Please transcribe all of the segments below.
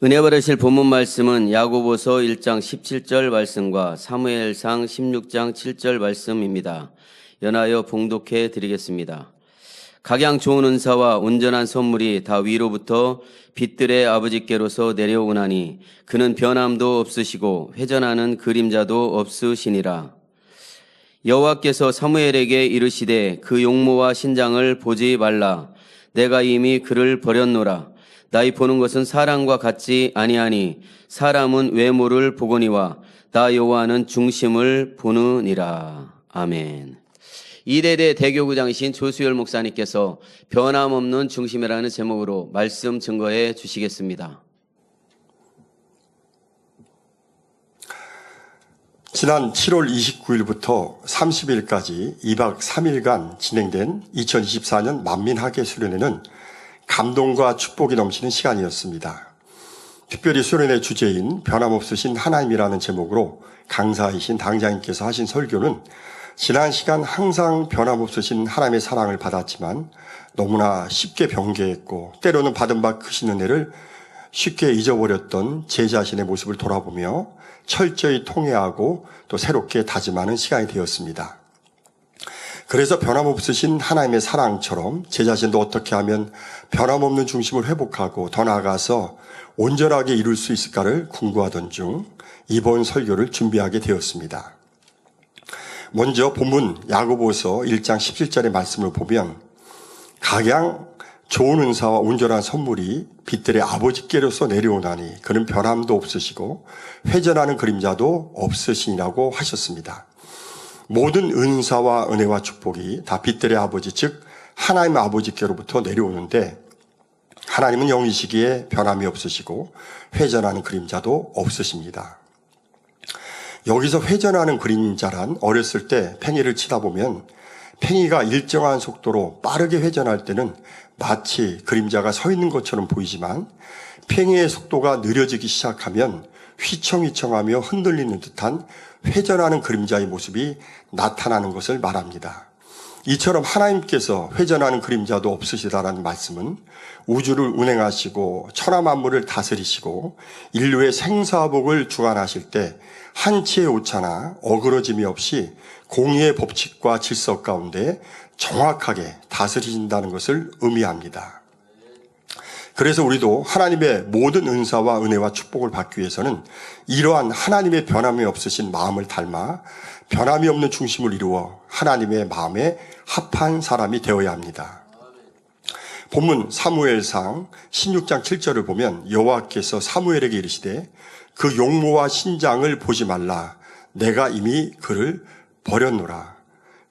은혜 받으실 본문 말씀은 야고보서 1장 17절 말씀과 사무엘상 16장 7절 말씀입니다. 연하여 봉독해 드리겠습니다. 각양 좋은 은사와 온전한 선물이 다 위로부터 빛들의 아버지께로서 내려오나니 그는 변함도 없으시고 회전하는 그림자도 없으시니라. 여호와께서 사무엘에게 이르시되 그 용모와 신장을 보지 말라. 내가 이미 그를 버렸노라. 나의 보는 것은 사람과 같지 아니하니 사람은 외모를 보거니와 나 여호와는 중심을 보느니라. 아멘. 이대대 대교구장이신 조수열 목사님께서 변함없는 중심이라는 제목으로 말씀 증거해 주시겠습니다. 지난 7월 29일부터 30일까지 2박 3일간 진행된 2024년 만민학예 수련회는 감동과 축복이 넘치는 시간이었습니다. 특별히 수련회 주제인 변함없으신 하나님이라는 제목으로 강사이신 당장님께서 하신 설교는 지난 시간 항상 변함없으신 하나님의 사랑을 받았지만 너무나 쉽게 변개했고 때로는 받은 바 크신 은혜를 쉽게 잊어버렸던 제 자신의 모습을 돌아보며 철저히 통회하고 또 새롭게 다짐하는 시간이 되었습니다. 그래서 변함없으신 하나님의 사랑처럼 제 자신도 어떻게 하면 변함없는 중심을 회복하고 더 나아가서 온전하게 이룰 수 있을까를 궁구하던 중 이번 설교를 준비하게 되었습니다. 먼저 본문 야고보서 1장 17절의 말씀을 보면 각양 좋은 은사와 온전한 선물이 빛들의 아버지께로서 내려오나니 그는 변함도 없으시고 회전하는 그림자도 없으시니라고 하셨습니다. 모든 은사와 은혜와 축복이 다 빛들의 아버지 즉 하나님 아버지께로부터 내려오는데 하나님은 영이시기에 변함이 없으시고 회전하는 그림자도 없으십니다. 여기서 회전하는 그림자란 어렸을 때 팽이를 치다 보면 팽이가 일정한 속도로 빠르게 회전할 때는 마치 그림자가 서 있는 것처럼 보이지만 팽이의 속도가 느려지기 시작하면 휘청휘청하며 흔들리는 듯한 회전하는 그림자의 모습이 나타나는 것을 말합니다. 이처럼 하나님께서 회전하는 그림자도 없으시다라는 말씀은 우주를 운행하시고 천하 만물을 다스리시고 인류의 생사복을 주관하실 때 한치의 오차나 어그러짐이 없이 공의의 법칙과 질서 가운데 정확하게 다스리신다는 것을 의미합니다. 그래서 우리도 하나님의 모든 은사와 은혜와 축복을 받기 위해서는 이러한 하나님의 변함이 없으신 마음을 닮아 변함이 없는 중심을 이루어 하나님의 마음에 합한 사람이 되어야 합니다. 본문 사무엘상 16장 7절을 보면 여호와께서 사무엘에게 이르시되 그 용모와 신장을 보지 말라. 내가 이미 그를 버렸노라.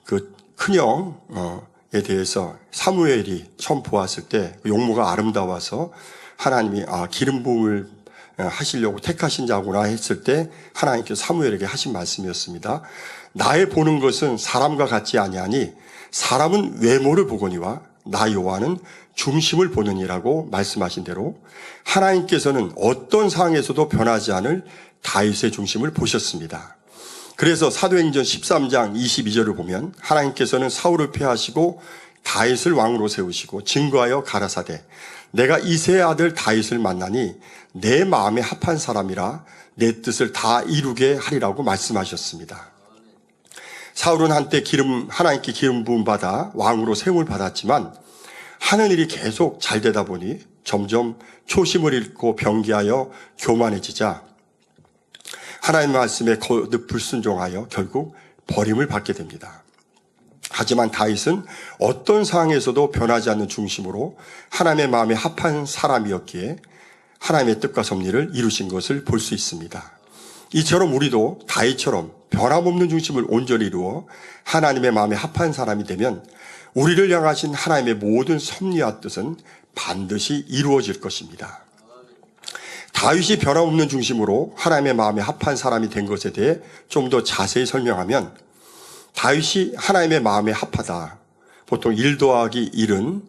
그 큰형에 대해서 사무엘이 처음 보았을 때 용모가 아름다워서 하나님이 기름 부음을 하시려고 택하신 자구나 했을 때 하나님께서 사무엘에게 하신 말씀이었습니다. 나의 보는 것은 사람과 같지 아니하니 사람은 외모를 보거니와 나 여호와는 중심을 보느니라고 말씀하신 대로 하나님께서는 어떤 상황에서도 변하지 않을 다윗의 중심을 보셨습니다. 그래서 사도행전 13장 22절을 보면 하나님께서는 사울을 폐하시고 다윗을 왕으로 세우시고 증거하여 가라사대 내가 이새의 아들 다윗을 만나니 내 마음에 합한 사람이라 내 뜻을 다 이루게 하리라고 말씀하셨습니다. 사울은 한때 하나님께 기름 부음 받아 왕으로 세움을 받았지만 하는 일이 계속 잘 되다 보니 점점 초심을 잃고 변개하여 교만해지자 하나님의 말씀에 거듭 불순종하여 결국 버림을 받게 됩니다. 하지만 다윗은 어떤 상황에서도 변하지 않는 중심으로 하나님의 마음에 합한 사람이었기에 하나님의 뜻과 섭리를 이루신 것을 볼 수 있습니다. 이처럼 우리도 다윗처럼 변함없는 중심을 온전히 이루어 하나님의 마음에 합한 사람이 되면 우리를 향하신 하나님의 모든 섭리와 뜻은 반드시 이루어질 것입니다. 다윗이 변함없는 중심으로 하나님의 마음에 합한 사람이 된 것에 대해 좀 더 자세히 설명하면 다윗이 하나님의 마음에 합하다. 보통 1 더하기 1은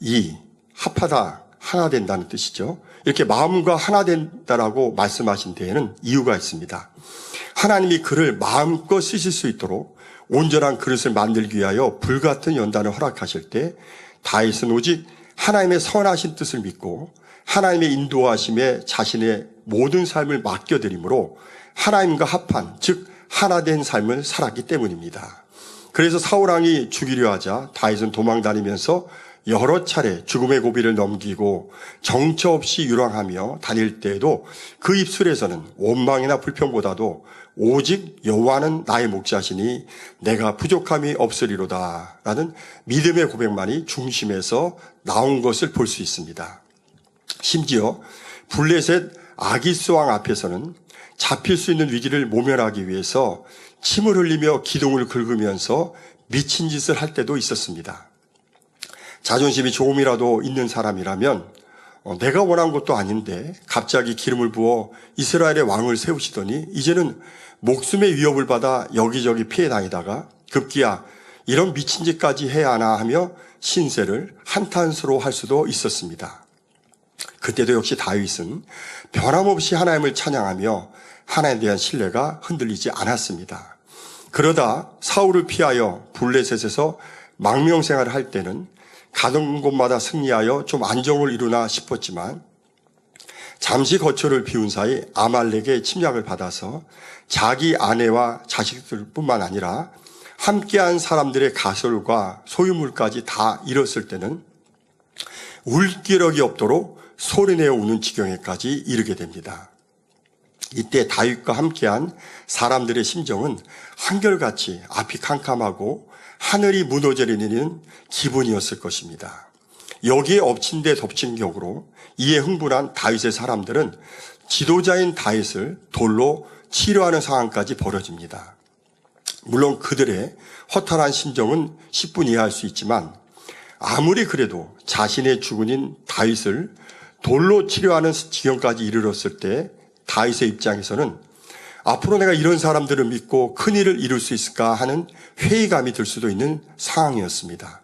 2, 합하다, 하나 된다는 뜻이죠. 이렇게 마음과 하나 된다라고 말씀하신 데에는 이유가 있습니다. 하나님이 그를 마음껏 쓰실 수 있도록 온전한 그릇을 만들기 위하여 불같은 연단을 허락하실 때 다윗은 오직 하나님의 선하신 뜻을 믿고 하나님의 인도하심에 자신의 모든 삶을 맡겨드림으로 하나님과 합한, 즉 하나 된 삶을 살았기 때문입니다. 그래서 사울왕이 죽이려 하자 다윗은 도망다니면서 여러 차례 죽음의 고비를 넘기고 정처 없이 유랑하며 다닐 때에도 그 입술에서는 원망이나 불평보다도 오직 여호와는 나의 목자시니 내가 부족함이 없으리로다 라는 믿음의 고백만이 중심에서 나온 것을 볼 수 있습니다. 심지어 블레셋 아기스 왕 앞에서는 잡힐 수 있는 위기를 모면하기 위해서 침을 흘리며 기둥을 긁으면서 미친 짓을 할 때도 있었습니다. 자존심이 조금이라도 있는 사람이라면 내가 원한 것도 아닌데 갑자기 기름을 부어 이스라엘의 왕을 세우시더니 이제는 목숨의 위협을 받아 여기저기 피해 다니다가 급기야 이런 미친 짓까지 해야 하나 하며 신세를 한탄스러워 할 수도 있었습니다. 그때도 역시 다윗은 변함없이 하나님을 찬양하며 하나님에 대한 신뢰가 흔들리지 않았습니다. 그러다 사울을 피하여 블레셋에서 망명생활을 할 때는 가던 곳마다 승리하여 좀 안정을 이루나 싶었지만 잠시 거처를 비운 사이 아말렉의 침략을 받아서 자기 아내와 자식들뿐만 아니라 함께한 사람들의 가설과 소유물까지 다 잃었을 때는 울 기력이 없도록 소리내어 우는 지경에까지 이르게 됩니다. 이때 다윗과 함께한 사람들의 심정은 한결같이 앞이 캄캄하고 하늘이 무너져 내리는 기분이었을 것입니다. 여기에 엎친 데 덮친 격으로 이에 흥분한 다윗의 사람들은 지도자인 다윗을 돌로 치료하는 상황까지 벌어집니다. 물론 그들의 허탈한 심정은 10분 이해할 수 있지만 아무리 그래도 자신의 주군인 다윗을 돌로 치료하는 지경까지 이르렀을 때 다윗의 입장에서는 앞으로 내가 이런 사람들을 믿고 큰일을 이룰 수 있을까 하는 회의감이 들 수도 있는 상황이었습니다.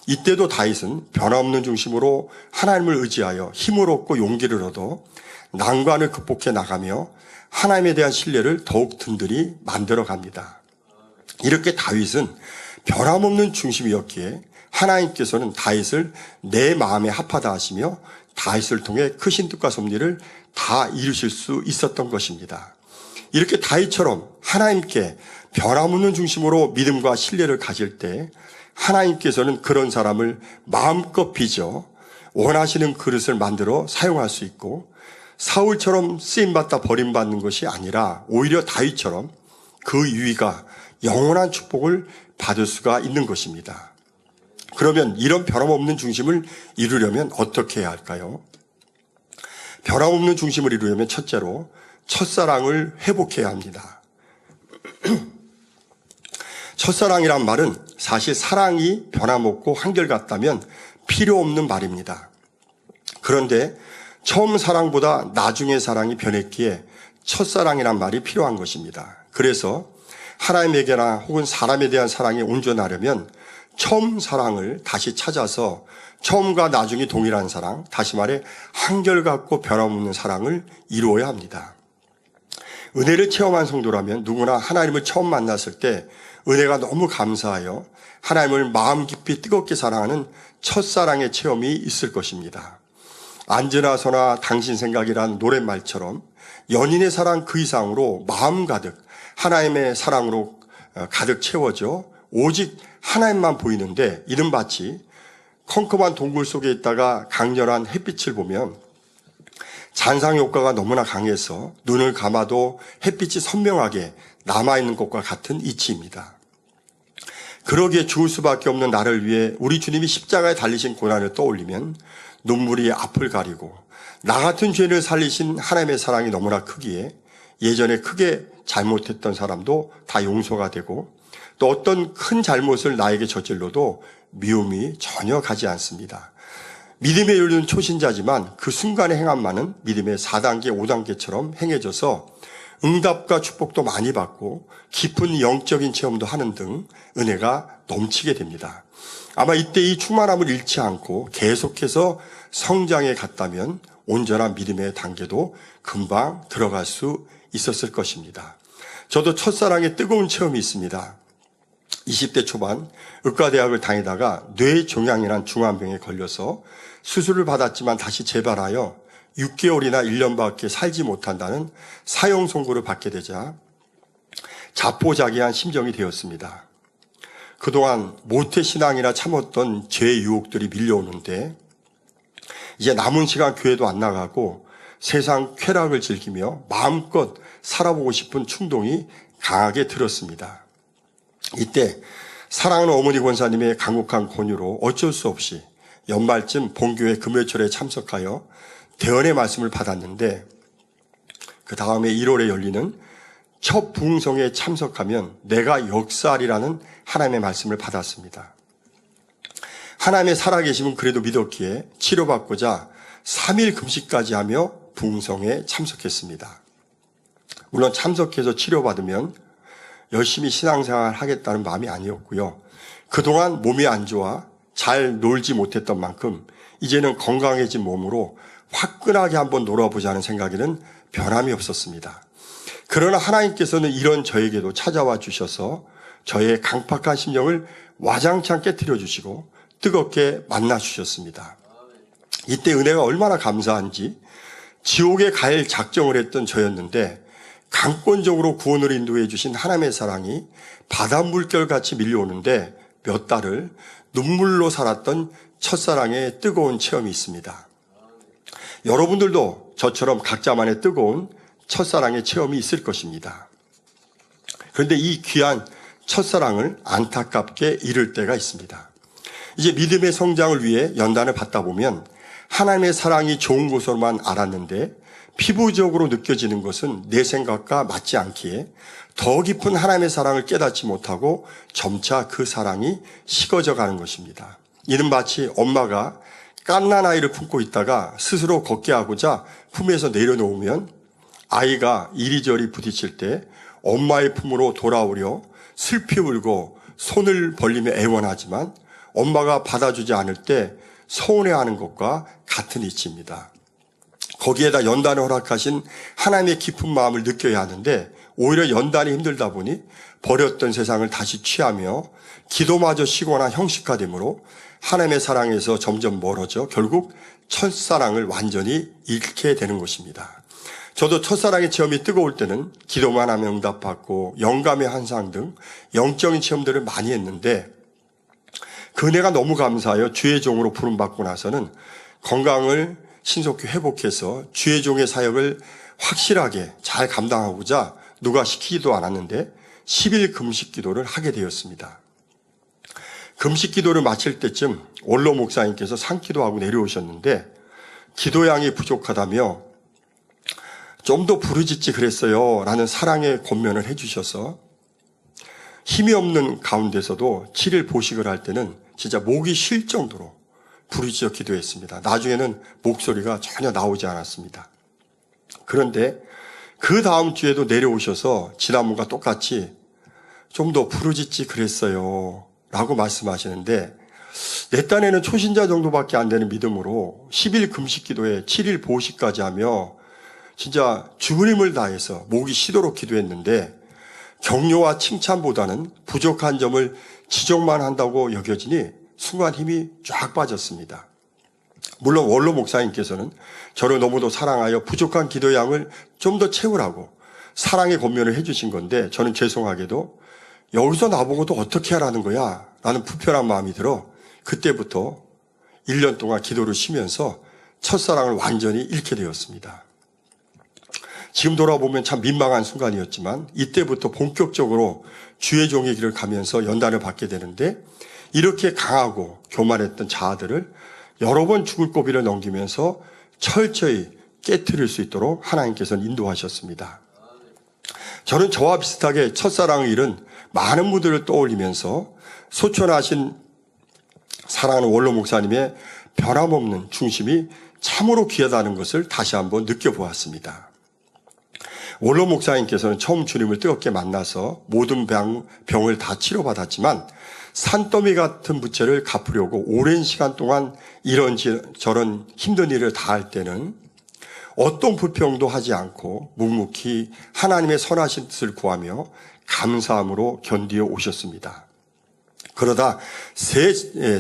이때도 다윗은 변화없는 중심으로 하나님을 의지하여 힘을 얻고 용기를 얻어 난관을 극복해 나가며 하나님에 대한 신뢰를 더욱 든든히 만들어 갑니다. 이렇게 다윗은 변함없는 중심이었기에 하나님께서는 다윗을 내 마음에 합하다 하시며 다윗을 통해 크신 뜻과 섭리를 다 이루실 수 있었던 것입니다. 이렇게 다윗처럼 하나님께 변함없는 중심으로 믿음과 신뢰를 가질 때 하나님께서는 그런 사람을 마음껏 빚어 원하시는 그릇을 만들어 사용할 수 있고 사울처럼 쓰임받다 버림받는 것이 아니라 오히려 다윗처럼 그 유의가 영원한 축복을 받을 수가 있는 것입니다. 그러면 이런 변함없는 중심을 이루려면 어떻게 해야 할까요? 변함없는 중심을 이루려면 첫째로 첫사랑을 회복해야 합니다. 첫사랑이란 말은 사실 사랑이 변함없고 한결같다면 필요 없는 말입니다. 그런데 처음 사랑보다 나중에 사랑이 변했기에 첫사랑이란 말이 필요한 것입니다. 그래서 하나님에게나 혹은 사람에 대한 사랑이 온전하려면 처음 사랑을 다시 찾아서 처음과 나중이 동일한 사랑, 다시 말해 한결같고 변함없는 사랑을 이루어야 합니다. 은혜를 체험한 성도라면 누구나 하나님을 처음 만났을 때 은혜가 너무 감사하여 하나님을 마음 깊이 뜨겁게 사랑하는 첫사랑의 체험이 있을 것입니다. 앉으나 서나 당신 생각이란 노랫말처럼 연인의 사랑 그 이상으로 마음 가득 하나님의 사랑으로 가득 채워져 오직 하나님만 보이는데 이는 마치 컴컴한 동굴 속에 있다가 강렬한 햇빛을 보면 잔상 효과가 너무나 강해서 눈을 감아도 햇빛이 선명하게 남아있는 것과 같은 이치입니다. 그러기에 죽을 수밖에 없는 나를 위해 우리 주님이 십자가에 달리신 고난을 떠올리면 눈물이 앞을 가리고 나 같은 죄를 살리신 하나님의 사랑이 너무나 크기에 예전에 크게 잘못했던 사람도 다 용서가 되고 또 어떤 큰 잘못을 나에게 저질러도 미움이 전혀 가지 않습니다. 믿음에 이르는 초신자지만 그 순간의 행함만은 믿음의 4단계, 5단계처럼 행해져서 응답과 축복도 많이 받고 깊은 영적인 체험도 하는 등 은혜가 넘치게 됩니다. 아마 이때 이 충만함을 잃지 않고 계속해서 성장해 갔다면 온전한 믿음의 단계도 금방 들어갈 수 있었을 것입니다. 저도 첫사랑의 뜨거운 체험이 있습니다. 20대 초반 의과대학을 다니다가 뇌종양이란 중환병에 걸려서 수술을 받았지만 다시 재발하여 6개월이나 1년밖에 살지 못한다는 사형 선고를 받게 되자 자포자기한 심정이 되었습니다. 그동안 모태신앙이라 참았던 죄의 유혹들이 밀려오는데 이제 남은 시간 교회도 안 나가고 세상 쾌락을 즐기며 마음껏 살아보고 싶은 충동이 강하게 들었습니다. 이때 사랑하는 어머니 권사님의 간곡한 권유로 어쩔 수 없이 연말쯤 본교회 금요철에 참석하여 대언의 말씀을 받았는데 그 다음에 1월에 열리는 첫 부흥성에 참석하면 내가 역사하리라는 하나님의 말씀을 받았습니다. 하나님의 살아계심은 그래도 믿었기에 치료받고자 3일 금식까지 하며 부흥성에 참석했습니다. 물론 참석해서 치료받으면 열심히 신앙생활 하겠다는 마음이 아니었고요. 그동안 몸이 안 좋아 잘 놀지 못했던 만큼 이제는 건강해진 몸으로 화끈하게 한번 놀아보자는 생각에는 변함이 없었습니다. 그러나 하나님께서는 이런 저에게도 찾아와 주셔서 저의 강팍한 심령을 와장창 깨뜨려 주시고 뜨겁게 만나 주셨습니다. 이때 은혜가 얼마나 감사한지 지옥에 갈 작정을 했던 저였는데 강권적으로 구원으로 인도해 주신 하나님의 사랑이 바닷물결같이 밀려오는데 몇 달을 눈물로 살았던 첫사랑의 뜨거운 체험이 있습니다. 여러분들도 저처럼 각자만의 뜨거운 첫사랑의 체험이 있을 것입니다. 그런데 이 귀한 첫사랑을 안타깝게 잃을 때가 있습니다. 이제 믿음의 성장을 위해 연단을 받다 보면 하나님의 사랑이 좋은 것으로만 알았는데 피부적으로 느껴지는 것은 내 생각과 맞지 않기에 더 깊은 하나님의 사랑을 깨닫지 못하고 점차 그 사랑이 식어져 가는 것입니다. 이는 마치 엄마가 갓난 아이를 품고 있다가 스스로 걷게 하고자 품에서 내려놓으면 아이가 이리저리 부딪힐 때 엄마의 품으로 돌아오려 슬피 울고 손을 벌리며 애원하지만 엄마가 받아주지 않을 때 서운해하는 것과 같은 이치입니다. 거기에다 연단을 허락하신 하나님의 깊은 마음을 느껴야 하는데 오히려 연단이 힘들다 보니 버렸던 세상을 다시 취하며 기도마저 쉬거나 형식화되므로 하나님의 사랑에서 점점 멀어져 결국 첫사랑을 완전히 잃게 되는 것입니다. 저도 첫사랑의 체험이 뜨거울 때는 기도만 하면 응답받고 영감의 환상 등 영적인 체험들을 많이 했는데 그 은혜가 너무 감사하여 주의 종으로 부름받고 나서는 건강을 신속히 회복해서 주의 종의 사역을 확실하게 잘 감당하고자 누가 시키지도 않았는데 10일 금식 기도를 하게 되었습니다. 금식 기도를 마칠 때쯤 원로 목사님께서 상기도하고 내려오셨는데 기도량이 부족하다며 좀 더 부르짖지 그랬어요 라는 사랑의 권면을 해주셔서 힘이 없는 가운데서도 7일 보식을 할 때는 진짜 목이 쉴 정도로 부르짖어 기도했습니다. 나중에는 목소리가 전혀 나오지 않았습니다. 그런데 그 다음 주에도 내려오셔서 지난번과 똑같이 좀 더 부르짖지 그랬어요 라고 말씀하시는데 내 딴에는 초신자 정도밖에 안 되는 믿음으로 10일 금식 기도에 7일 보식까지 하며 진짜 죽을 힘을 다해서 목이 쉬도록 기도했는데 격려와 칭찬보다는 부족한 점을 지적만 한다고 여겨지니 순간 힘이 쫙 빠졌습니다. 물론 원로 목사님께서는 저를 너무도 사랑하여 부족한 기도량을 좀 더 채우라고 사랑의 권면을 해주신 건데 저는 죄송하게도 여기서 나보고도 어떻게 하라는 거야 라는 불편한 마음이 들어 그때부터 1년 동안 기도를 쉬면서 첫사랑을 완전히 잃게 되었습니다. 지금 돌아보면 참 민망한 순간이었지만 이때부터 본격적으로 주의 종의 길을 가면서 연단을 받게 되는데 이렇게 강하고 교만했던 자아들을 여러 번 죽을 고비를 넘기면서 철저히 깨트릴 수 있도록 하나님께서는 인도하셨습니다. 저는 저와 비슷하게 첫사랑을 잃은 많은 분들을 떠올리면서 소천하신 사랑하는 원로 목사님의 변함없는 중심이 참으로 귀하다는 것을 다시 한번 느껴보았습니다. 원로 목사님께서는 처음 주님을 뜨겁게 만나서 모든 병을 다 치료받았지만 산더미 같은 부채를 갚으려고 오랜 시간 동안 이런저런 힘든 일을 다 할 때는 어떤 불평도 하지 않고 묵묵히 하나님의 선하신 뜻을 구하며 감사함으로 견디어 오셨습니다. 그러다 세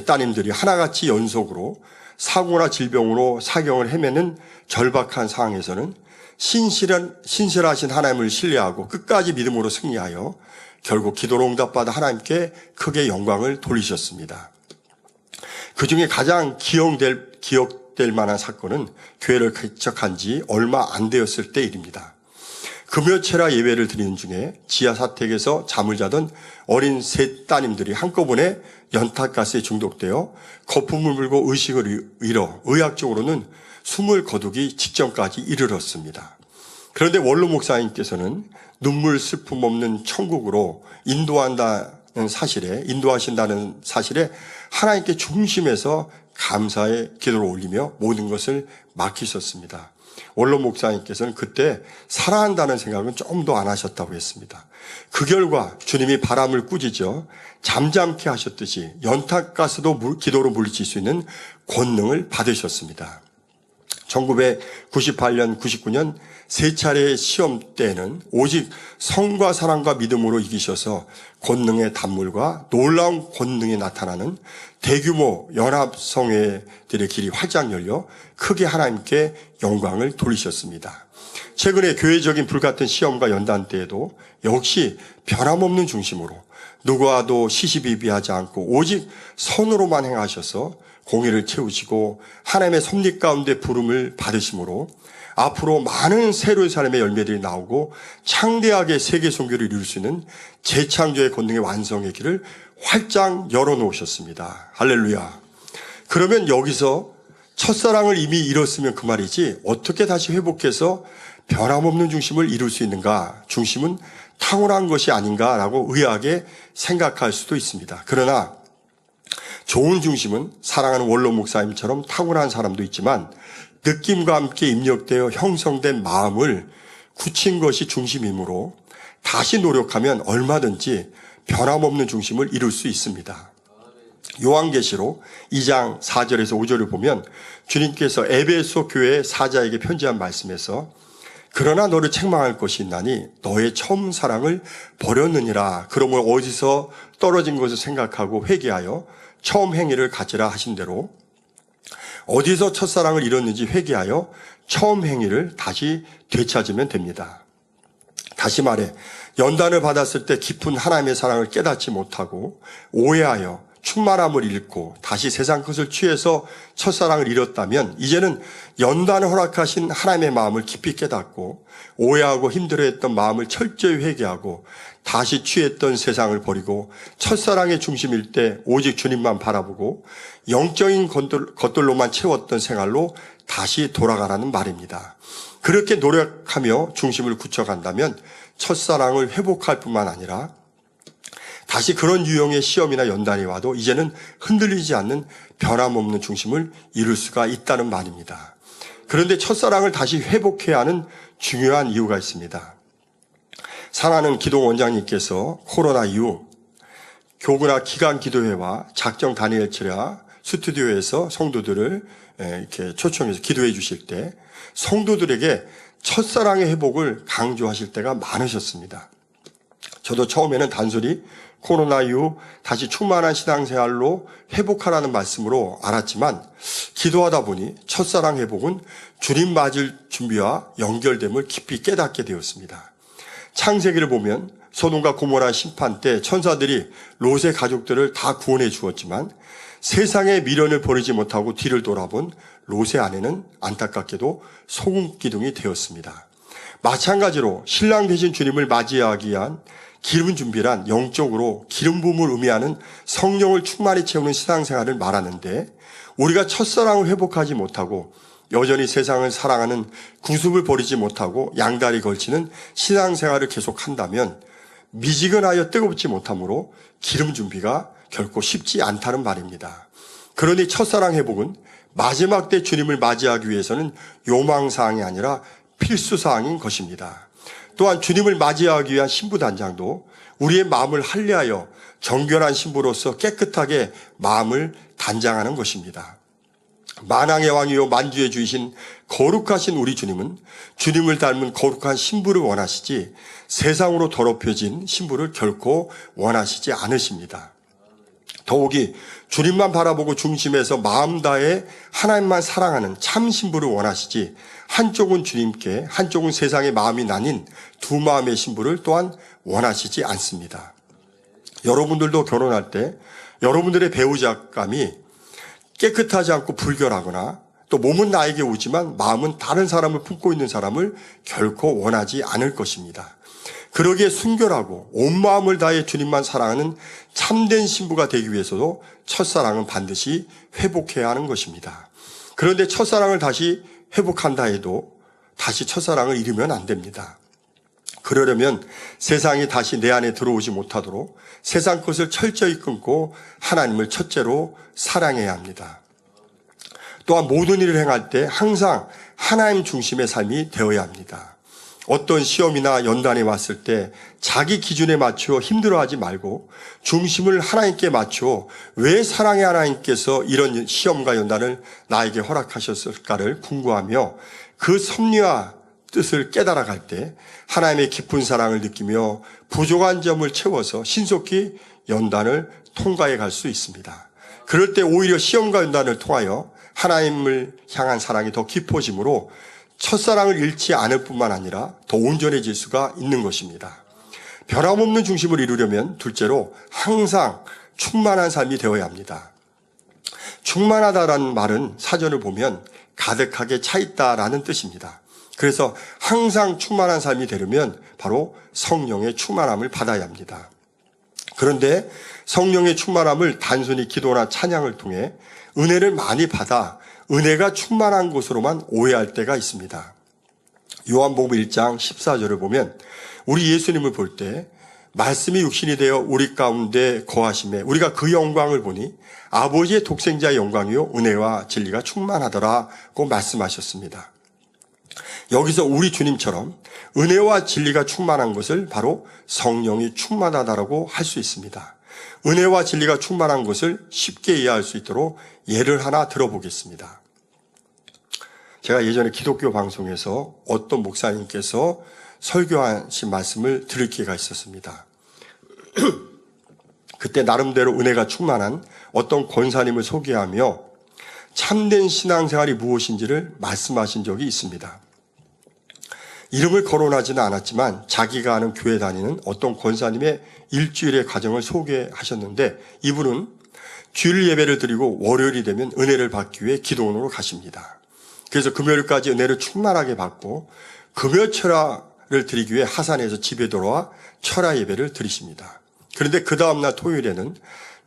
따님들이 하나같이 연속으로 사고나 질병으로 사경을 헤매는 절박한 상황에서는 신실하신 하나님을 신뢰하고 끝까지 믿음으로 승리하여 결국 기도로 응답받아 하나님께 크게 영광을 돌리셨습니다. 그 중에 가장 기억될 만한 사건은 교회를 개척한 지 얼마 안 되었을 때 일입니다. 금요체라 예배를 드리는 중에 지하 사택에서 잠을 자던 어린 세 따님들이 한꺼번에 연탄가스에 중독되어 거품을 불고 의식을 잃어 의학적으로는 숨을 거두기 직전까지 이르렀습니다. 그런데 원로 목사님께서는 눈물 슬픔 없는 천국으로 인도하신다는 사실에 하나님께 중심에서 감사의 기도를 올리며 모든 것을 맡기셨습니다. 원로 목사님께서는 그때 사랑한다는 생각은 조금 더 안 하셨다고 했습니다. 그 결과 주님이 바람을 꾸짖어 잠잠케 하셨듯이 연탄가스도 기도로 물리칠 수 있는 권능을 받으셨습니다. 1998년, 99년 세 차례의 시험 때에는 오직 성과 사랑과 믿음으로 이기셔서 권능의 단물과 놀라운 권능이 나타나는 대규모 연합성회들의 길이 활짝 열려 크게 하나님께 영광을 돌리셨습니다. 최근에 교회적인 불같은 시험과 연단 때에도 역시 변함없는 중심으로 누구와도 시시비비하지 않고 오직 선으로만 행하셔서 공의를 채우시고 하나님의 섭리 가운데 부름을 받으심으로 앞으로 많은 새로운 삶의 열매들이 나오고 창대하게 세계 선교를 이룰 수 있는 재창조의 권능의 완성의 길을 활짝 열어놓으셨습니다. 할렐루야. 그러면 여기서 첫사랑을 이미 잃었으면 그 말이지 어떻게 다시 회복해서 변함없는 중심을 이룰 수 있는가? 중심은 탁월한 것이 아닌가라고 의아하게 생각할 수도 있습니다. 그러나 좋은 중심은 사랑하는 원로 목사님처럼 탁월한 사람도 있지만 느낌과 함께 입력되어 형성된 마음을 굳힌 것이 중심이므로 다시 노력하면 얼마든지 변함없는 중심을 이룰 수 있습니다. 요한계시록 2장 4절에서 5절을 보면 주님께서 에베소 교회 사자에게 편지한 말씀에서 그러나 너를 책망할 것이 있나니 너의 처음 사랑을 버렸느니라. 그러므로 어디서 떨어진 것을 생각하고 회개하여 처음 행위를 가지라 하신 대로 어디서 첫사랑을 잃었는지 회개하여 처음 행위를 다시 되찾으면 됩니다. 다시 말해 연단을 받았을 때 깊은 하나님의 사랑을 깨닫지 못하고 오해하여 충만함을 잃고 다시 세상 것을 취해서 첫사랑을 잃었다면 이제는 연단을 허락하신 하나님의 마음을 깊이 깨닫고 오해하고 힘들어했던 마음을 철저히 회개하고 다시 취했던 세상을 버리고 첫사랑의 중심일 때 오직 주님만 바라보고 영적인 것들로만 채웠던 생활로 다시 돌아가라는 말입니다. 그렇게 노력하며 중심을 굳혀간다면 첫사랑을 회복할 뿐만 아니라 다시 그런 유형의 시험이나 연단이 와도 이제는 흔들리지 않는 변함없는 중심을 이룰 수가 있다는 말입니다. 그런데 첫사랑을 다시 회복해야 하는 중요한 이유가 있습니다. 사랑하는 기도 원장님께서 코로나 이후 교구나 기간 기도회와 작정 다니엘 치라 스튜디오에서 성도들을 이렇게 초청해서 기도해 주실 때 성도들에게 첫사랑의 회복을 강조하실 때가 많으셨습니다. 저도 처음에는 단순히 코로나 이후 다시 충만한 신앙생활로 회복하라는 말씀으로 알았지만 기도하다 보니 첫사랑 회복은 주님 맞을 준비와 연결됨을 깊이 깨닫게 되었습니다. 창세기를 보면 소돔과 고모라 심판 때 천사들이 롯의 가족들을 다 구원해 주었지만 세상의 미련을 버리지 못하고 뒤를 돌아본 롯의 아내는 안타깝게도 소금 기둥이 되었습니다. 마찬가지로 신랑 되신 주님을 맞이하기 위한 기름 준비란 영적으로 기름 부음을 의미하는 성령을 충만히 채우는 신앙생활을 말하는데 우리가 첫사랑을 회복하지 못하고 여전히 세상을 사랑하는 구습을 버리지 못하고 양다리 걸치는 신앙생활을 계속한다면 미지근하여 뜨겁지 못하므로 기름 준비가 결코 쉽지 않다는 말입니다. 그러니 첫사랑 회복은 마지막 때 주님을 맞이하기 위해서는 요망사항이 아니라 필수사항인 것입니다. 또한 주님을 맞이하기 위한 신부단장도 우리의 마음을 할례하여 정결한 신부로서 깨끗하게 마음을 단장하는 것입니다. 만왕의 왕이요 만주의 주이신 거룩하신 우리 주님은 주님을 닮은 거룩한 신부를 원하시지 세상으로 더럽혀진 신부를 결코 원하시지 않으십니다. 더욱이 주님만 바라보고 중심에서 마음 다해 하나님만 사랑하는 참 신부를 원하시지 한쪽은 주님께 한쪽은 세상의 마음이 나뉜 두 마음의 신부를 또한 원하시지 않습니다. 여러분들도 결혼할 때 여러분들의 배우자감이 깨끗하지 않고 불결하거나 또 몸은 나에게 오지만 마음은 다른 사람을 품고 있는 사람을 결코 원하지 않을 것입니다. 그러기에 순결하고 온 마음을 다해 주님만 사랑하는 참된 신부가 되기 위해서도 첫사랑은 반드시 회복해야 하는 것입니다. 그런데 첫사랑을 다시 회복한다 해도 다시 첫사랑을 잃으면 안 됩니다. 그러려면 세상이 다시 내 안에 들어오지 못하도록 세상 것을 철저히 끊고 하나님을 첫째로 사랑해야 합니다. 또한 모든 일을 행할 때 항상 하나님 중심의 삶이 되어야 합니다. 어떤 시험이나 연단이 왔을 때 자기 기준에 맞추어 힘들어하지 말고 중심을 하나님께 맞추어 왜 사랑의 하나님께서 이런 시험과 연단을 나에게 허락하셨을까를 궁구하며 그 섭리와 뜻을 깨달아갈 때 하나님의 깊은 사랑을 느끼며 부족한 점을 채워서 신속히 연단을 통과해 갈 수 있습니다. 그럴 때 오히려 시험과 연단을 통하여 하나님을 향한 사랑이 더 깊어지므로 첫사랑을 잃지 않을 뿐만 아니라 더 온전해질 수가 있는 것입니다. 변함없는 중심을 이루려면 둘째로 항상 충만한 삶이 되어야 합니다. 충만하다라는 말은 사전을 보면 가득하게 차 있다라는 뜻입니다. 그래서 항상 충만한 삶이 되려면 바로 성령의 충만함을 받아야 합니다. 그런데 성령의 충만함을 단순히 기도나 찬양을 통해 은혜를 많이 받아 은혜가 충만한 것으로만 오해할 때가 있습니다. 요한복음 1장 14절을 보면 우리 예수님을 볼 때 말씀이 육신이 되어 우리 가운데 거하심에 우리가 그 영광을 보니 아버지의 독생자의 영광이요 은혜와 진리가 충만하더라고 말씀하셨습니다. 여기서 우리 주님처럼 은혜와 진리가 충만한 것을 바로 성령이 충만하다라고 할 수 있습니다. 은혜와 진리가 충만한 것을 쉽게 이해할 수 있도록 예를 하나 들어보겠습니다. 제가 예전에 기독교 방송에서 어떤 목사님께서 설교하신 말씀을 들을 기회가 있었습니다. 그때 나름대로 은혜가 충만한 어떤 권사님을 소개하며 참된 신앙생활이 무엇인지를 말씀하신 적이 있습니다. 이름을 거론하지는 않았지만 자기가 아는 교회 다니는 어떤 권사님의 일주일의 과정을 소개하셨는데 이분은 주일 예배를 드리고 월요일이 되면 은혜를 받기 위해 기도원으로 가십니다. 그래서 금요일까지 은혜를 충만하게 받고 금요 철야를 드리기 위해 하산해서 집에 돌아와 철야 예배를 드리십니다. 그런데 그 다음날 토요일에는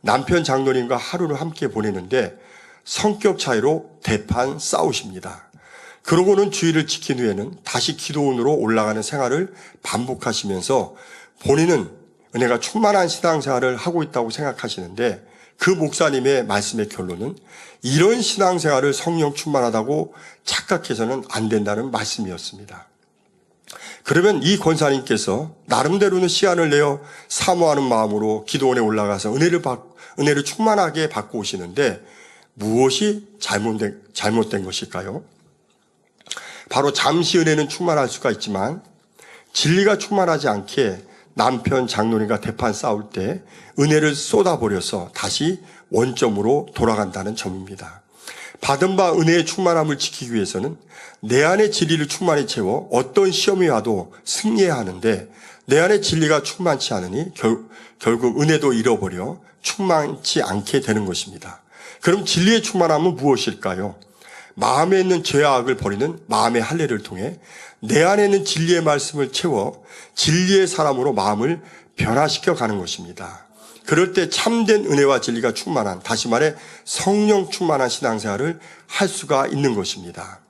남편 장로님과 하루를 함께 보내는데 성격 차이로 대판 싸우십니다. 그러고는 주의를 지킨 후에는 다시 기도원으로 올라가는 생활을 반복하시면서 본인은 은혜가 충만한 신앙생활을 하고 있다고 생각하시는데 그 목사님의 말씀의 결론은 이런 신앙생활을 성령 충만하다고 착각해서는 안 된다는 말씀이었습니다. 그러면 이 권사님께서 나름대로는 시간을 내어 사모하는 마음으로 기도원에 올라가서 은혜를 충만하게 받고 오시는데 무엇이 잘못된 것일까요? 바로 잠시 은혜는 충만할 수가 있지만 진리가 충만하지 않게 남편 장로님과 대판 싸울 때 은혜를 쏟아버려서 다시 원점으로 돌아간다는 점입니다. 받은 바 은혜의 충만함을 지키기 위해서는 내 안의 진리를 충만히 채워 어떤 시험이 와도 승리해야 하는데 내 안의 진리가 충만치 않으니 결국 은혜도 잃어버려 충만치 않게 되는 것입니다. 그럼 진리의 충만함은 무엇일까요? 마음에 있는 죄와 악을 버리는 마음의 할례를 통해 내 안에 있는 진리의 말씀을 채워 진리의 사람으로 마음을 변화시켜 가는 것입니다. 그럴 때 참된 은혜와 진리가 충만한, 다시 말해 성령 충만한 신앙생활을 할 수가 있는 것입니다.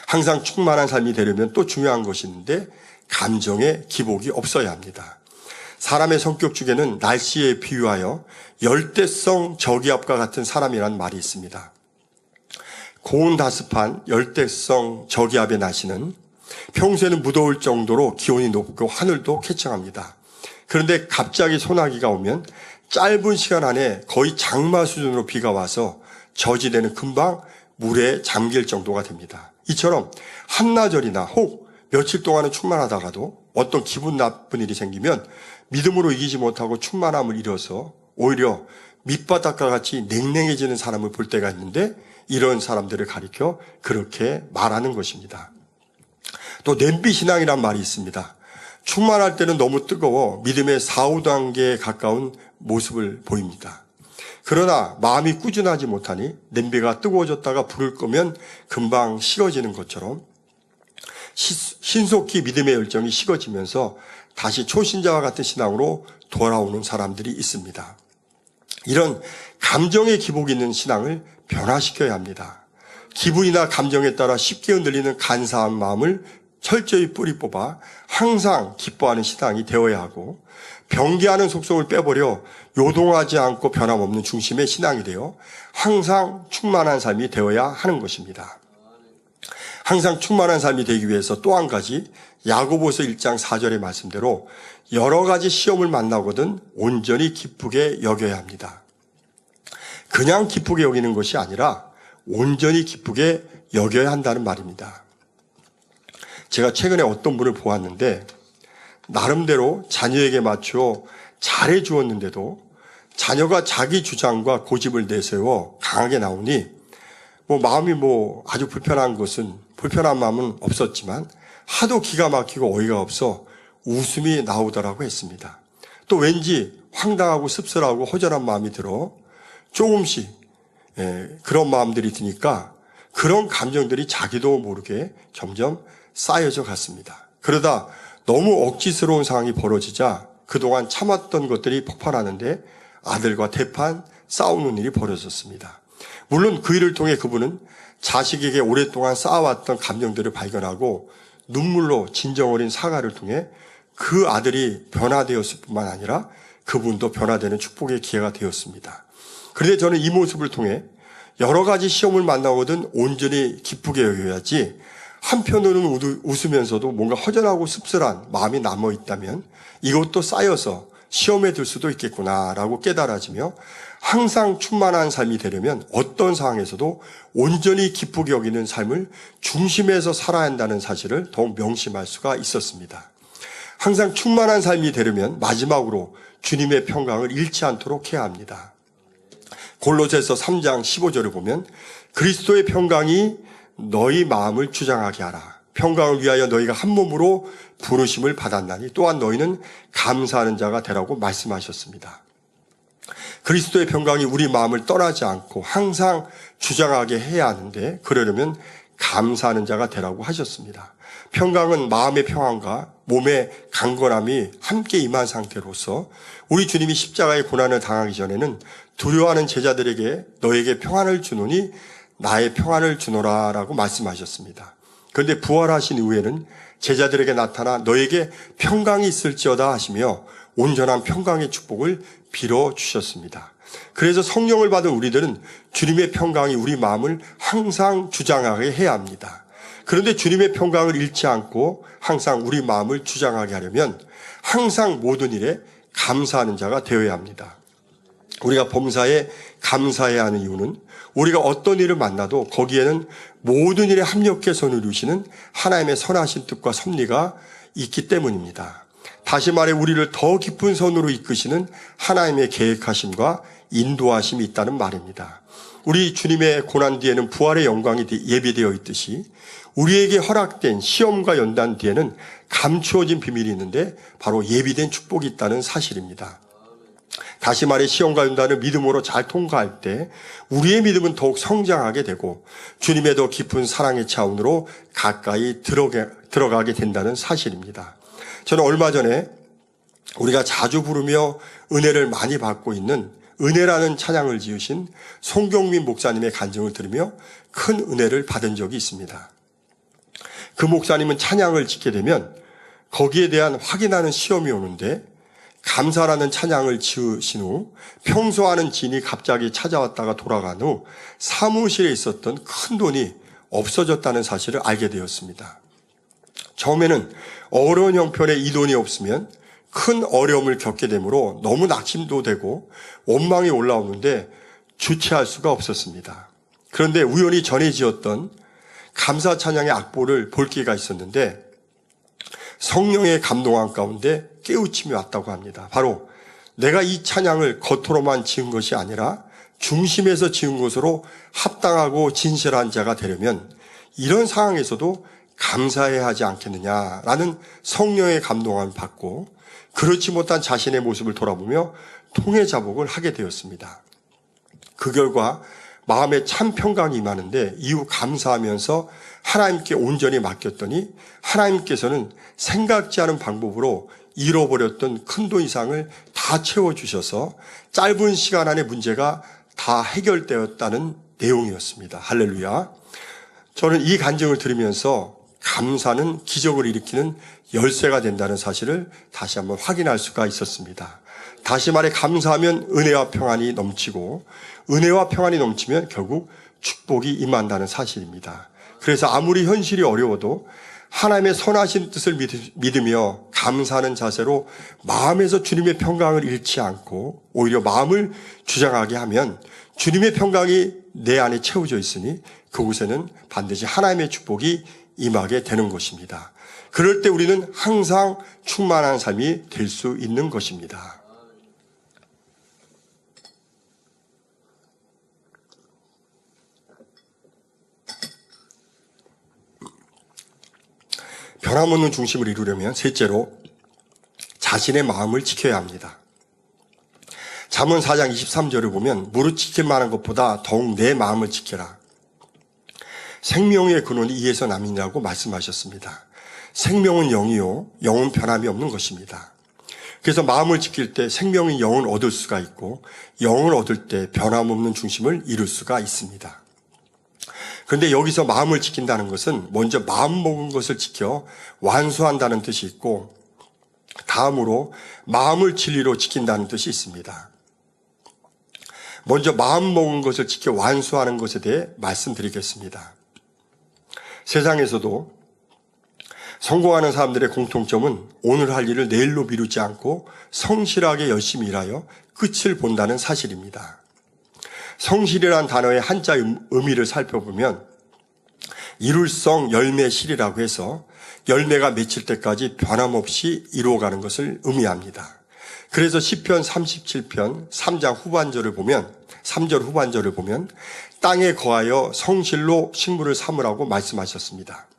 항상 충만한 삶이 되려면 또 중요한 것이 있는데 감정의 기복이 없어야 합니다. 사람의 성격 중에는 날씨에 비유하여 열대성 저기압과 같은 사람이라는 말이 있습니다. 고온다습한 열대성 저기압의 날씨는 평소에는 무더울 정도로 기온이 높고 하늘도 쾌청합니다. 그런데 갑자기 소나기가 오면 짧은 시간 안에 거의 장마 수준으로 비가 와서 저지대는 금방 물에 잠길 정도가 됩니다. 이처럼 한나절이나 혹 며칠 동안은 충만하다가도 어떤 기분 나쁜 일이 생기면 믿음으로 이기지 못하고 충만함을 잃어서 오히려 밑바닥과 같이 냉랭해지는 사람을 볼 때가 있는데 이런 사람들을 가리켜 그렇게 말하는 것입니다. 또 냄비 신앙이란 말이 있습니다. 충만할 때는 너무 뜨거워 믿음의 4, 5단계에 가까운 모습을 보입니다. 그러나 마음이 꾸준하지 못하니 냄비가 뜨거워졌다가 불을 끄면 금방 식어지는 것처럼 신속히 믿음의 열정이 식어지면서 다시 초신자와 같은 신앙으로 돌아오는 사람들이 있습니다. 이런 감정의 기복이 있는 신앙을 변화시켜야 합니다. 기분이나 감정에 따라 쉽게 흔들리는 간사한 마음을 철저히 뿌리 뽑아 항상 기뻐하는 신앙이 되어야 하고, 변개하는 속성을 빼버려 요동하지 않고 변함없는 중심의 신앙이 되어 항상 충만한 삶이 되어야 하는 것입니다. 항상 충만한 삶이 되기 위해서 또 한 가지, 야고보서 1장 4절의 말씀대로 여러 가지 시험을 만나거든 온전히 기쁘게 여겨야 합니다. 그냥 기쁘게 여기는 것이 아니라 온전히 기쁘게 여겨야 한다는 말입니다. 제가 최근에 어떤 분을 보았는데 나름대로 자녀에게 맞추어 잘해 주었는데도 자녀가 자기 주장과 고집을 내세워 강하게 나오니 마음이 아주 불편한 마음은 없었지만 하도 기가 막히고 어이가 없어 웃음이 나오더라고 했습니다. 또 왠지 황당하고 씁쓸하고 허전한 마음이 들어 조금씩 그런 마음들이 드니까 그런 감정들이 자기도 모르게 점점 쌓여져 갔습니다. 그러다 너무 억지스러운 상황이 벌어지자 그동안 참았던 것들이 폭발하는데 아들과 대판 싸우는 일이 벌어졌습니다. 물론 그 일을 통해 그분은 자식에게 오랫동안 쌓아왔던 감정들을 발견하고 눈물로 진정 어린 사과를 통해 그 아들이 변화되었을 뿐만 아니라 그분도 변화되는 축복의 기회가 되었습니다. 그런데 저는 이 모습을 통해 여러 가지 시험을 만나거든 온전히 기쁘게 여겨야지, 한편으로는 웃으면서도 뭔가 허전하고 씁쓸한 마음이 남아있다면 이것도 쌓여서 시험에 들 수도 있겠구나라고 깨달아지며 항상 충만한 삶이 되려면 어떤 상황에서도 온전히 기쁘게 여기는 삶을 중심에서 살아야 한다는 사실을 더욱 명심할 수가 있었습니다. 항상 충만한 삶이 되려면 마지막으로 주님의 평강을 잃지 않도록 해야 합니다. 골로새서 3장 15절을 보면 그리스도의 평강이 너희 마음을 주장하게 하라. 평강을 위하여 너희가 한 몸으로 부르심을 받았나니 또한 너희는 감사하는 자가 되라고 말씀하셨습니다. 그리스도의 평강이 우리 마음을 떠나지 않고 항상 주장하게 해야 하는데 그러려면 감사하는 자가 되라고 하셨습니다. 평강은 마음의 평안과 몸의 강건함이 함께 임한 상태로서 우리 주님이 십자가의 고난을 당하기 전에는 두려워하는 제자들에게 너에게 평안을 주노니 나의 평안을 주노라 라고 말씀하셨습니다. 그런데 부활하신 이후에는 제자들에게 나타나 너에게 평강이 있을지어다 하시며 온전한 평강의 축복을 빌어주셨습니다. 그래서 성령을 받은 우리들은 주님의 평강이 우리 마음을 항상 주장하게 해야 합니다. 그런데 주님의 평강을 잃지 않고 항상 우리 마음을 주장하게 하려면 항상 모든 일에 감사하는 자가 되어야 합니다. 우리가 범사에 감사해야 하는 이유는 우리가 어떤 일을 만나도 거기에는 모든 일에 합력해서 누리시는 하나님의 선하신 뜻과 섭리가 있기 때문입니다. 다시 말해 우리를 더 깊은 선으로 이끄시는 하나님의 계획하심과 인도하심이 있다는 말입니다. 우리 주님의 고난 뒤에는 부활의 영광이 예비되어 있듯이 우리에게 허락된 시험과 연단 뒤에는 감추어진 비밀이 있는데 바로 예비된 축복이 있다는 사실입니다. 다시 말해 시험과 연단을 믿음으로 잘 통과할 때 우리의 믿음은 더욱 성장하게 되고 주님의 더 깊은 사랑의 차원으로 가까이 들어가게 된다는 사실입니다. 저는 얼마 전에 우리가 자주 부르며 은혜를 많이 받고 있는 은혜라는 찬양을 지으신 송경민 목사님의 간증을 들으며 큰 은혜를 받은 적이 있습니다. 그 목사님은 찬양을 짓게 되면 거기에 대한 확인하는 시험이 오는데 감사라는 찬양을 지으신 후 평소 하는 진이 갑자기 찾아왔다가 돌아간 후 사무실에 있었던 큰 돈이 없어졌다는 사실을 알게 되었습니다. 처음에는 어려운 형편에 이 돈이 없으면 큰 어려움을 겪게 되므로 너무 낙심도 되고 원망이 올라오는데 주체할 수가 없었습니다. 그런데 우연히 전에 지었던 감사 찬양의 악보를 볼 기회가 있었는데 성령의 감동한 가운데 깨우침이 왔다고 합니다. 바로 내가 이 찬양을 겉으로만 지은 것이 아니라 중심에서 지은 것으로 합당하고 진실한 자가 되려면 이런 상황에서도 감사해야 하지 않겠느냐라는 성령의 감동함을 받고 그렇지 못한 자신의 모습을 돌아보며 통회자복을 하게 되었습니다. 그 결과 마음에 참 평강이 임하는데 이후 감사하면서 하나님께 온전히 맡겼더니 하나님께서는 생각지 않은 방법으로 잃어버렸던 큰 돈 이상을 다 채워주셔서 짧은 시간 안에 문제가 다 해결되었다는 내용이었습니다. 할렐루야. 저는 이 간증을 들으면서 감사는 기적을 일으키는 열쇠가 된다는 사실을 다시 한번 확인할 수가 있었습니다. 다시 말해 감사하면 은혜와 평안이 넘치고 은혜와 평안이 넘치면 결국 축복이 임한다는 사실입니다. 그래서 아무리 현실이 어려워도 하나님의 선하신 뜻을 믿으며 감사하는 자세로 마음에서 주님의 평강을 잃지 않고 오히려 마음을 주장하게 하면 주님의 평강이 내 안에 채워져 있으니 그곳에는 반드시 하나님의 축복이 임하게 되는 것입니다. 그럴 때 우리는 항상 충만한 삶이 될 수 있는 것입니다. 변함없는 중심을 이루려면 셋째로 자신의 마음을 지켜야 합니다. 잠언 4장 23절을 보면 무릇 지킬 만한 것보다 더욱 내 마음을 지켜라. 생명의 근원이 이에서 남이라고 말씀하셨습니다. 생명은 영이요 영은 변함이 없는 것입니다. 그래서 마음을 지킬 때 생명인 영을 얻을 수가 있고 영을 얻을 때 변함없는 중심을 이룰 수가 있습니다. 그런데 여기서 마음을 지킨다는 것은 먼저 마음 먹은 것을 지켜 완수한다는 뜻이 있고 다음으로 마음을 진리로 지킨다는 뜻이 있습니다. 먼저 마음 먹은 것을 지켜 완수하는 것에 대해 말씀드리겠습니다. 세상에서도 성공하는 사람들의 공통점은 오늘 할 일을 내일로 미루지 않고 성실하게 열심히 일하여 끝을 본다는 사실입니다. 성실이라는 단어의 한자 의미를 살펴보면 이룰성 열매실이라고 해서 열매가 맺힐 때까지 변함없이 이루어가는 것을 의미합니다. 그래서 시편 37편 3장 후반절을 보면 3절 후반절을 보면 땅에 거하여 성실로 식물을 삼으라고 말씀하셨습니다.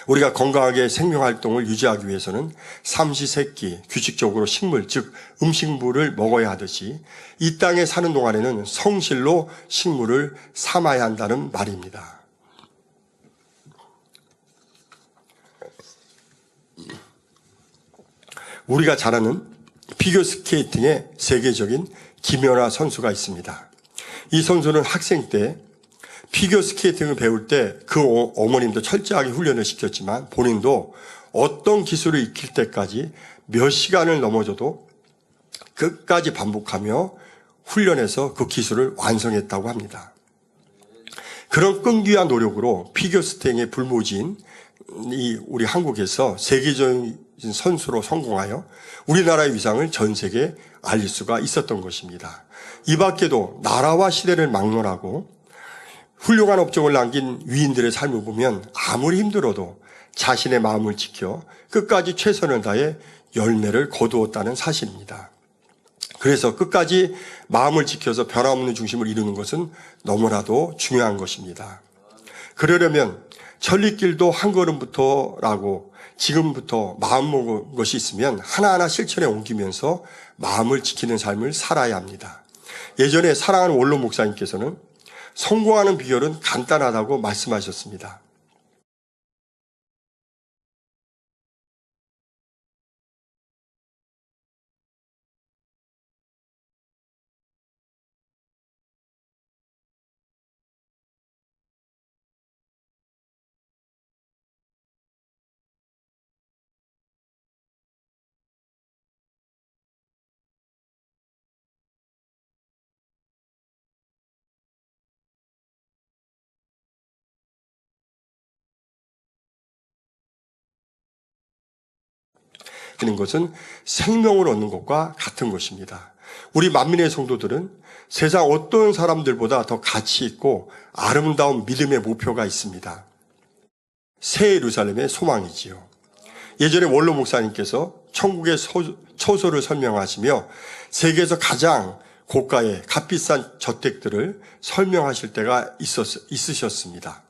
우리가 건강하게 생명활동을 유지하기 위해서는 삼시세끼 규칙적으로 식물, 즉 음식물을 먹어야 하듯이 이 땅에 사는 동안에는 성실로 식물을 삼아야 한다는 말입니다. 우리가 잘 아는 피겨스케이팅의 세계적인 김연아 선수가 있습니다. 이 선수는 학생 때 피겨스케이팅을 배울 때 그 어머님도 철저하게 훈련을 시켰지만 본인도 어떤 기술을 익힐 때까지 몇 시간을 넘어져도 끝까지 반복하며 훈련해서 그 기술을 완성했다고 합니다. 그런 끈기와 노력으로 피겨스케이팅의 불모지인 우리 한국에서 세계적인 선수로 성공하여 우리나라의 위상을 전 세계에 알릴 수가 있었던 것입니다. 이 밖에도 나라와 시대를 막론하고 훌륭한 업적을 남긴 위인들의 삶을 보면 아무리 힘들어도 자신의 마음을 지켜 끝까지 최선을 다해 열매를 거두었다는 사실입니다. 그래서 끝까지 마음을 지켜서 변함없는 중심을 이루는 것은 너무나도 중요한 것입니다. 그러려면 천리길도 한 걸음부터라고 지금부터 마음 먹은 것이 있으면 하나하나 실천에 옮기면서 마음을 지키는 삶을 살아야 합니다. 예전에 사랑하는 원로 목사님께서는 성공하는 비결은 간단하다고 말씀하셨습니다. 하는 것은 생명을 얻는 것과 같은 것입니다. 우리 만민의 성도들은 세상 어떤 사람들보다 더 가치 있고 아름다운 믿음의 목표가 있습니다. 새 예루살렘의 소망이지요. 예전에 원로 목사님께서 천국의 처소를 설명하시며 세계에서 가장 고가의 값비싼 저택들을 설명하실 때가 있으셨습니다.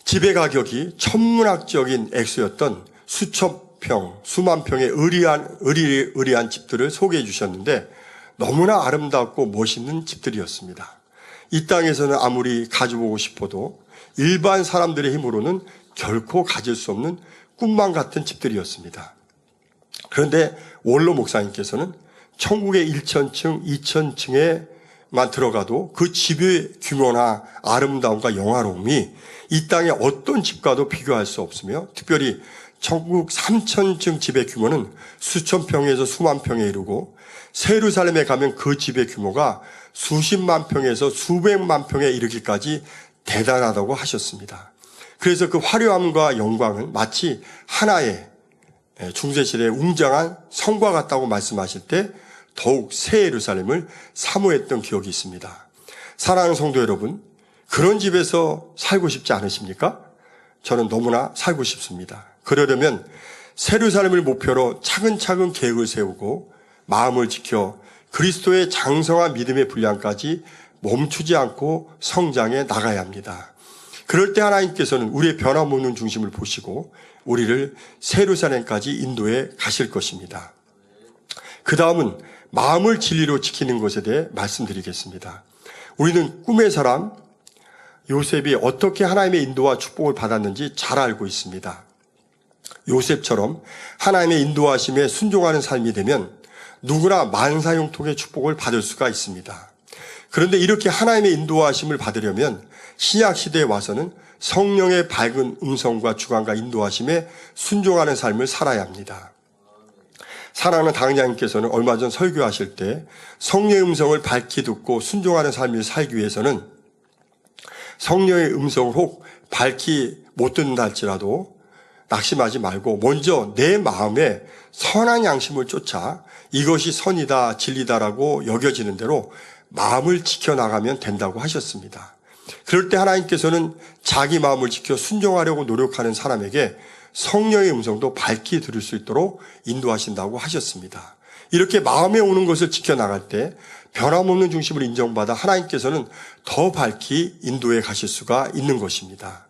집의 가격이 천문학적인 액수였던 수천 평, 수만 평의 의리의리한 집들을 소개해 주셨는데 너무나 아름답고 멋있는 집들이었습니다. 이 땅에서는 아무리 가져보고 싶어도 일반 사람들의 힘으로는 결코 가질 수 없는 꿈만 같은 집들이었습니다. 그런데 원로 목사님께서는 천국의 1,000층, 2,000층에만 들어가도 그 집의 규모나 아름다움과 영화로움이 이 땅의 어떤 집과도 비교할 수 없으며 특별히 천국 3,000층 집의 규모는 수천 평에서 수만 평에 이르고 새 예루살렘에 가면 그 집의 규모가 수십만 평에서 수백만 평에 이르기까지 대단하다고 하셨습니다. 그래서 그 화려함과 영광은 마치 하나의 중세시대의 웅장한 성과 같다고 말씀하실 때 더욱 새 예루살렘을 사모했던 기억이 있습니다. 사랑하는 성도 여러분, 그런 집에서 살고 싶지 않으십니까? 저는 너무나 살고 싶습니다. 그러려면 새 예루살렘을 목표로 차근차근 계획을 세우고 마음을 지켜 그리스도의 장성한 믿음의 분량까지 멈추지 않고 성장해 나가야 합니다. 그럴 때 하나님께서는 우리의 변함없는 중심을 보시고 우리를 새 예루살렘까지 인도해 가실 것입니다. 그 다음은 마음을 진리로 지키는 것에 대해 말씀드리겠습니다. 우리는 꿈의 사람 요셉이 어떻게 하나님의 인도와 축복을 받았는지 잘 알고 있습니다. 요셉처럼 하나님의 인도하심에 순종하는 삶이 되면 누구나 만사형통의 축복을 받을 수가 있습니다. 그런데 이렇게 하나님의 인도하심을 받으려면 신약시대에 와서는 성령의 밝은 음성과 주관과 인도하심에 순종하는 삶을 살아야 합니다. 사랑하는 당장님께서는 얼마 전 설교하실 때 성령의 음성을 밝히 듣고 순종하는 삶을 살기 위해서는 성령의 음성을 혹 밝히 못 듣는다 할지라도 낙심하지 말고 먼저 내 마음에 선한 양심을 쫓아 이것이 선이다 진리다라고 여겨지는 대로 마음을 지켜나가면 된다고 하셨습니다. 그럴 때 하나님께서는 자기 마음을 지켜 순종하려고 노력하는 사람에게 성령의 음성도 밝히 들을 수 있도록 인도하신다고 하셨습니다. 이렇게 마음에 오는 것을 지켜나갈 때 변함없는 중심을 인정받아 하나님께서는 더 밝히 인도해 가실 수가 있는 것입니다.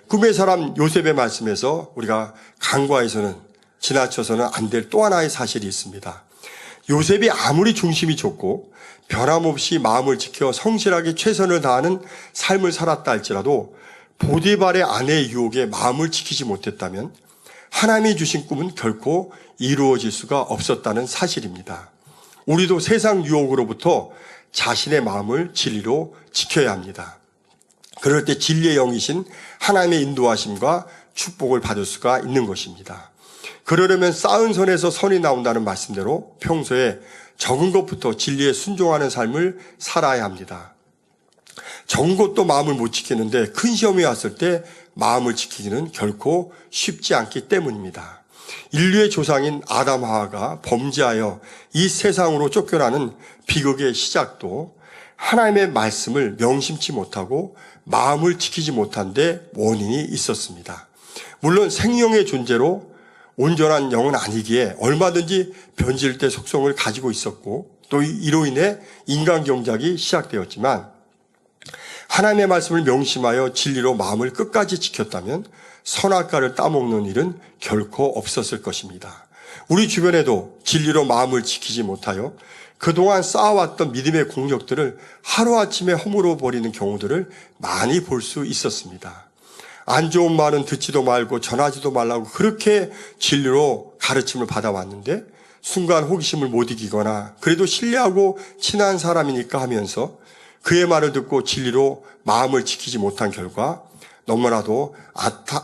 꿈의 사람 요셉의 말씀에서 우리가 간과해서는 지나쳐서는 안 될 또 하나의 사실이 있습니다. 요셉이 아무리 중심이 좁고 변함없이 마음을 지켜 성실하게 최선을 다하는 삶을 살았다 할지라도 보디발의 아내의 유혹에 마음을 지키지 못했다면 하나님이 주신 꿈은 결코 이루어질 수가 없었다는 사실입니다. 우리도 세상 유혹으로부터 자신의 마음을 진리로 지켜야 합니다. 그럴 때 진리의 영이신 하나님의 인도하심과 축복을 받을 수가 있는 것입니다. 그러려면 쌓은 선에서 선이 나온다는 말씀대로 평소에 적은 것부터 진리에 순종하는 삶을 살아야 합니다. 적은 것도 마음을 못 지키는데 큰 시험이 왔을 때 마음을 지키기는 결코 쉽지 않기 때문입니다. 인류의 조상인 아담 하와가 범죄하여 이 세상으로 쫓겨나는 비극의 시작도 하나님의 말씀을 명심치 못하고 마음을 지키지 못한 데 원인이 있었습니다. 물론 생명의 존재로 온전한 영은 아니기에 얼마든지 변질될 속성을 가지고 있었고 또 이로 인해 인간 경작이 시작되었지만 하나님의 말씀을 명심하여 진리로 마음을 끝까지 지켰다면 선악과를 따먹는 일은 결코 없었을 것입니다. 우리 주변에도 진리로 마음을 지키지 못하여 그동안 쌓아왔던 믿음의 공력들을 하루아침에 허물어 버리는 경우들을 많이 볼 수 있었습니다. 안 좋은 말은 듣지도 말고 전하지도 말라고 그렇게 진리로 가르침을 받아왔는데 순간 호기심을 못 이기거나 그래도 신뢰하고 친한 사람이니까 하면서 그의 말을 듣고 진리로 마음을 지키지 못한 결과 너무나도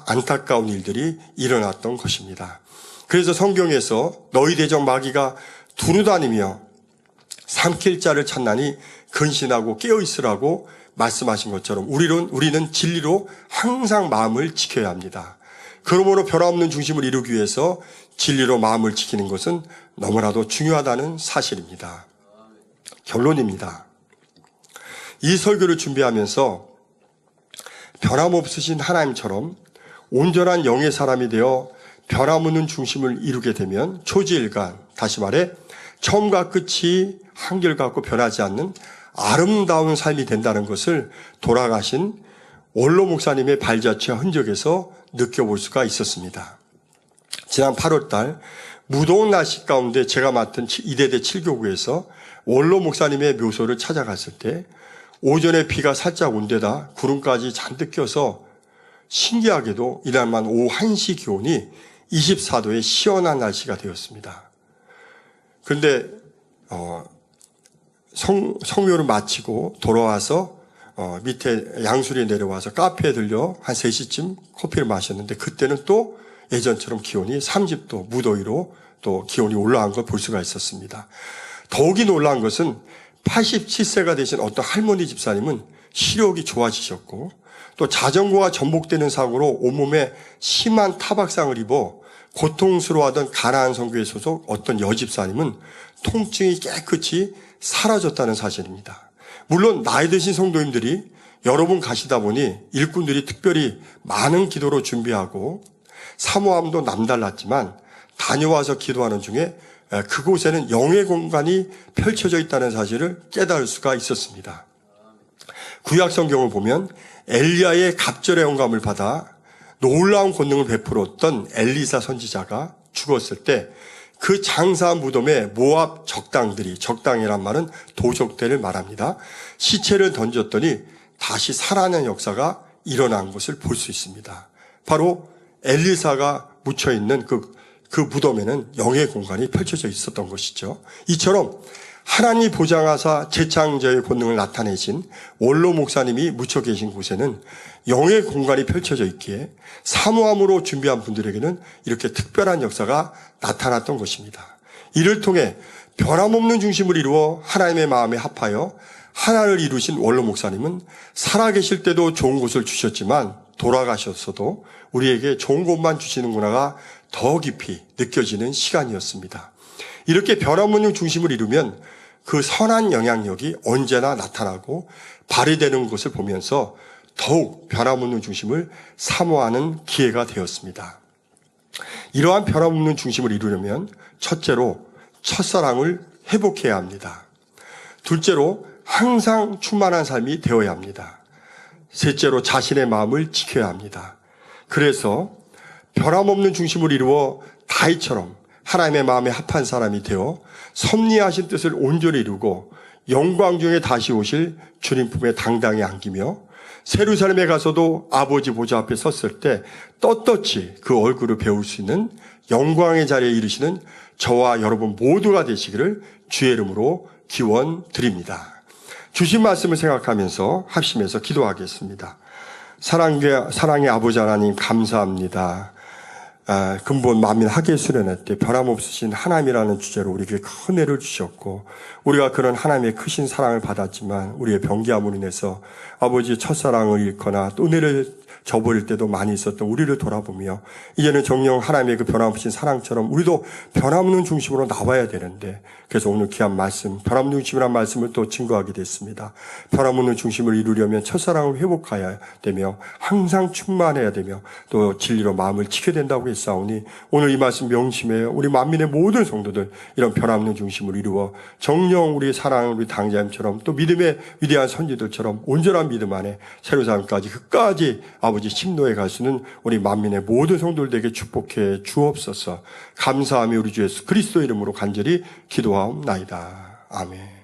안타까운 일들이 일어났던 것입니다. 그래서 성경에서 너희 대적 마귀가 두루다니며 삼킬 자를 찾나니 근신하고 깨어있으라고 말씀하신 것처럼 우리는 진리로 항상 마음을 지켜야 합니다. 그러므로 변화없는 중심을 이루기 위해서 진리로 마음을 지키는 것은 너무나도 중요하다는 사실입니다. 결론입니다. 이 설교를 준비하면서 변함없으신 하나님처럼 온전한 영의 사람이 되어 변함없는 중심을 이루게 되면 초지일관, 다시 말해 처음과 끝이 한결같고 변하지 않는 아름다운 삶이 된다는 것을 돌아가신 원로 목사님의 발자취와 흔적에서 느껴볼 수가 있었습니다. 지난 8월 달 무더운 날씨 가운데 제가 맡은 이대대 7교구에서 원로 목사님의 묘소를 찾아갔을 때 오전에 비가 살짝 온 데다 구름까지 잔뜩 껴서 신기하게도 이날만 오후 1시 기온이 24도의 시원한 날씨가 되었습니다. 그런데 성묘를 마치고 돌아와서 밑에 양수리에 내려와서 카페에 들려 한 3시쯤 커피를 마셨는데 그때는 또 예전처럼 기온이 30도 무더위로 또 기온이 올라간 걸 볼 수가 있었습니다. 더욱이 놀라운 것은 87세가 되신 어떤 할머니 집사님은 시력이 좋아지셨고 또 자전거가 전복되는 사고로 온몸에 심한 타박상을 입어 고통스러워하던 가나안 선교회 소속 어떤 여집사님은 통증이 깨끗이 사라졌다는 사실입니다. 물론 나이 드신 성도님들이 여러 분 가시다 보니 일꾼들이 특별히 많은 기도로 준비하고 사모함도 남달랐지만 다녀와서 기도하는 중에 그곳에는 영의 공간이 펼쳐져 있다는 사실을 깨달을 수가 있었습니다. 구약 성경을 보면 엘리야의 갑절의 영감을 받아 놀라운 권능을 베풀었던 엘리사 선지자가 죽었을 때 그 장사한 무덤에 모압 적당들이, 적당이란 말은 도적들을 말합니다. 시체를 던졌더니 다시 살아나는 역사가 일어난 것을 볼 수 있습니다. 바로 엘리사가 묻혀있는 그 무덤에는 영의 공간이 펼쳐져 있었던 것이죠. 이처럼 하나님이 보장하사 재창조의 권능을 나타내신 원로 목사님이 묻혀 계신 곳에는 영의 공간이 펼쳐져 있기에 사모함으로 준비한 분들에게는 이렇게 특별한 역사가 나타났던 것입니다. 이를 통해 변함없는 중심을 이루어 하나님의 마음에 합하여 하나를 이루신 원로 목사님은 살아계실 때도 좋은 곳을 주셨지만 돌아가셨어도 우리에게 좋은 곳만 주시는구나가 더 깊이 느껴지는 시간이었습니다. 이렇게 변함없는 중심을 이루면 그 선한 영향력이 언제나 나타나고 발휘되는 것을 보면서 더욱 변함없는 중심을 사모하는 기회가 되었습니다. 이러한 변함없는 중심을 이루려면 첫째로 첫사랑을 회복해야 합니다. 둘째로 항상 충만한 삶이 되어야 합니다. 셋째로 자신의 마음을 지켜야 합니다. 그래서 변함없는 중심을 이루어 다윗처럼 하나님의 마음에 합한 사람이 되어 섭리하신 뜻을 온전히 이루고 영광 중에 다시 오실 주님 품에 당당히 안기며 세루살렘에 가서도 아버지 보좌 앞에 섰을 때 떳떳이 그 얼굴을 배울 수 있는 영광의 자리에 이르시는 저와 여러분 모두가 되시기를 주의 이름으로 기원드립니다. 주신 말씀을 생각하면서 합심해서 기도하겠습니다. 사랑의 아버지 하나님 감사합니다. 근본 만민 하계 수련회 때 변함없으신 하나님이라는 주제로 우리에게 큰 은혜를 주셨고 우리가 그런 하나님의 크신 사랑을 받았지만 우리의 병기함으로 인해서 아버지의 첫사랑을 잃거나 또 은혜를 저버릴 때도 많이 있었던 우리를 돌아보며 이제는 정녕 하나님의 그 변함없으신 사랑처럼 우리도 변함없는 중심으로 나와야 되는데 그래서 오늘 귀한 말씀, 변함없는 중심이라는 말씀을 또 증거하게 됐습니다. 변함없는 중심을 이루려면 첫사랑을 회복해야 되며 항상 충만해야 되며 또 진리로 마음을 지켜야 된다고 했사오니 오늘 이 말씀 명심해 우리 만민의 모든 성도들 이런 변함없는 중심을 이루어 정녕 우리 사랑하는 우리 당자님처럼 또 믿음의 위대한 선지들처럼 온전한 믿음 안에 세루살렘까지 끝까지 아버지 심노에 갈 수는 우리 만민의 모든 성도들에게 축복해 주옵소서. 감사하며 우리 주 예수 그리스도 이름으로 간절히 기도하옵나이다. 아멘.